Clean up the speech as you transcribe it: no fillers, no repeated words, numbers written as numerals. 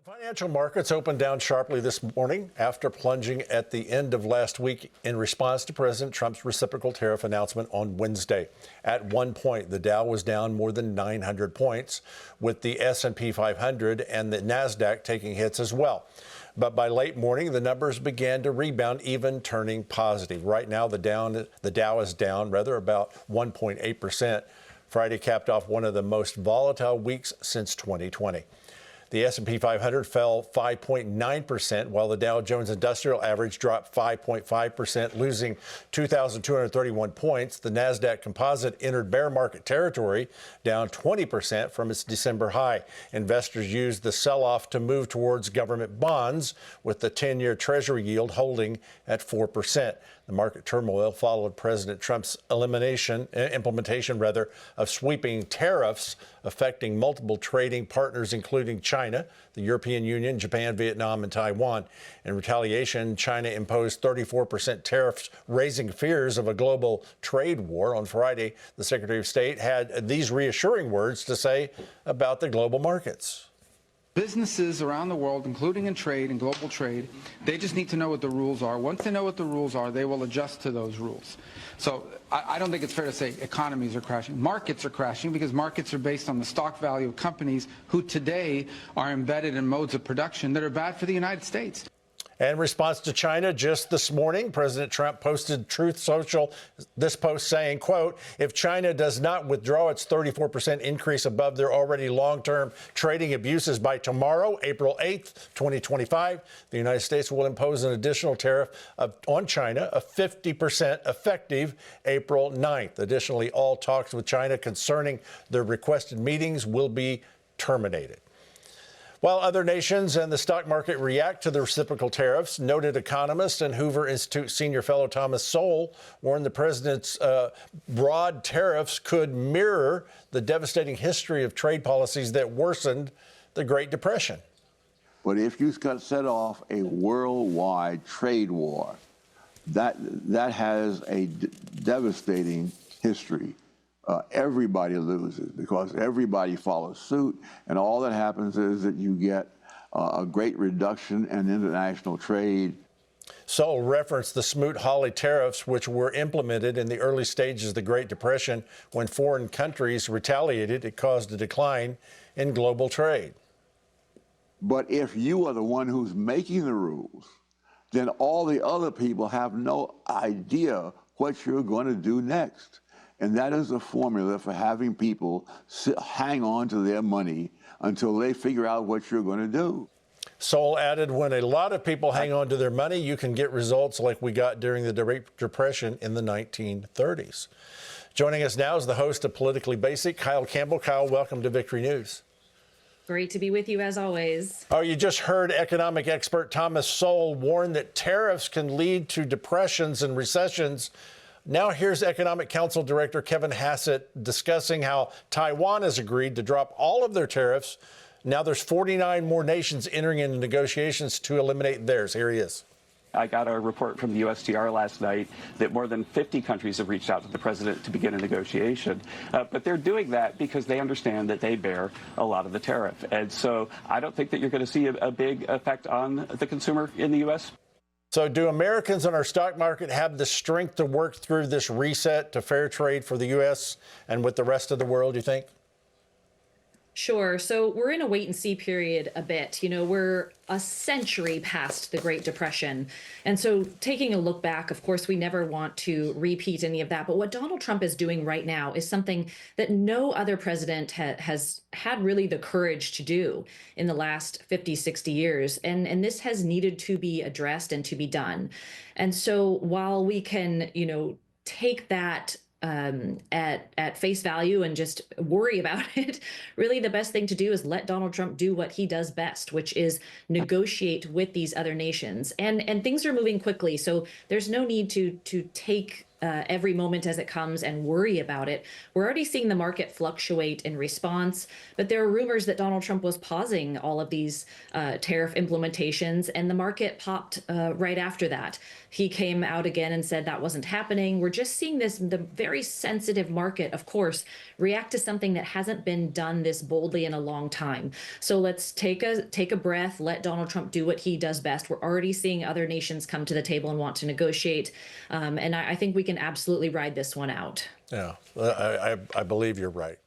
Financial markets opened down sharply this morning after plunging at the end of last week in response to President Trump's reciprocal tariff announcement on Wednesday. At one point, the Dow was down more than 900 points, with the S&P 500 and the Nasdaq taking hits as well. But by late morning, the numbers began to rebound, even turning positive. Right now, the Dow is down about 1.8%. Friday capped off one of the most volatile weeks since 2020. The S&P 500 fell 5.9%, while the Dow Jones Industrial Average dropped 5.5%, losing 2,231 points. The Nasdaq Composite entered bear market territory, down 20% from its December high. Investors used the sell-off to move towards government bonds, with the 10-year Treasury yield holding at 4%. The market turmoil followed President Trump's implementation of sweeping tariffs affecting multiple trading partners, including China, the European Union, Japan, Vietnam, and Taiwan. In retaliation, China imposed 34% tariffs, raising fears of a global trade war. On Friday, the Secretary of State had these reassuring words to say about the global markets. Businesses around the world, including in trade and global trade, they just need to know what the rules are. Once they know what the rules are, they will adjust to those rules. So I don't think it's fair to say economies are crashing. Markets are crashing because markets are based on the stock value of companies who today are embedded in modes of production that are bad for the United States. In response to China, just this morning, President Trump posted Truth Social this post saying, quote, "If China does not withdraw its 34% increase above their already long-term trading abuses by tomorrow, April 8th, 2025, the United States will impose an additional tariff on China of 50% effective April 9th. Additionally, all talks with China concerning their requested meetings will be terminated." While other nations and the stock market react to the reciprocal tariffs, noted economist and Hoover Institute senior fellow Thomas Sowell warned the president's broad tariffs could mirror the devastating history of trade policies that worsened the Great Depression. But if you set off a worldwide trade war, that has a devastating history. Everybody loses because everybody follows suit, and all that happens is that you get a great reduction in international trade. Sowell referenced the Smoot-Hawley tariffs, which were implemented in the early stages of the Great Depression when foreign countries retaliated. It caused a decline in global trade. But if you are the one who's making the rules, then all the other people have no idea what you're going to do next. And that is a formula for having people hang on to their money until they figure out what you're going to do. Sowell added, when a lot of people hang on to their money, you can get results like we got during the Great Depression in the 1930s. Joining us now is the host of Politically Basic, Kyle Campbell. Kyle, welcome to Victory News. Great to be with you, as always. Oh, you just heard economic expert Thomas Sowell warn that tariffs can lead to depressions and recessions. Now here's Economic Council Director Kevin Hassett discussing how Taiwan has agreed to drop all of their tariffs. Now there's 49 more nations entering into negotiations to eliminate theirs. Here he is. I got a report from the USTR last night that more than 50 countries have reached out to the president to begin a negotiation. But they're doing that because they understand that they bear a lot of the tariff. And so I don't think that you're going to see a big effect on the consumer in the U.S. So do Americans on our stock market have the strength to work through this reset to fair trade for the U.S. and with the rest of the world, you think? Sure. So we're in a wait and see period a bit. You know, we're a century past the Great Depression. And so taking a look back, of course, we never want to repeat any of that. But what Donald Trump is doing right now is something that no other president has had really the courage to do in the last 50, 60 years. And this has needed to be addressed and to be done. And so while we can, you know, take that at face value and just worry about it, really the best thing to do is let Donald Trump do what he does best, which is negotiate with these other nations. And things are moving quickly, so there's no need to take every moment as it comes and worry about it. We're already seeing the market fluctuate in response, but there are rumors that Donald Trump was pausing all of these tariff implementations, and the market popped right after that. He came out again and said that wasn't happening. We're just seeing the very sensitive market, of course, react to something that hasn't been done this boldly in a long time. So let's take a breath, let Donald Trump do what he does best. We're already seeing other nations come to the table and want to negotiate. And I think we can absolutely ride this one out. Yeah, I believe you're right.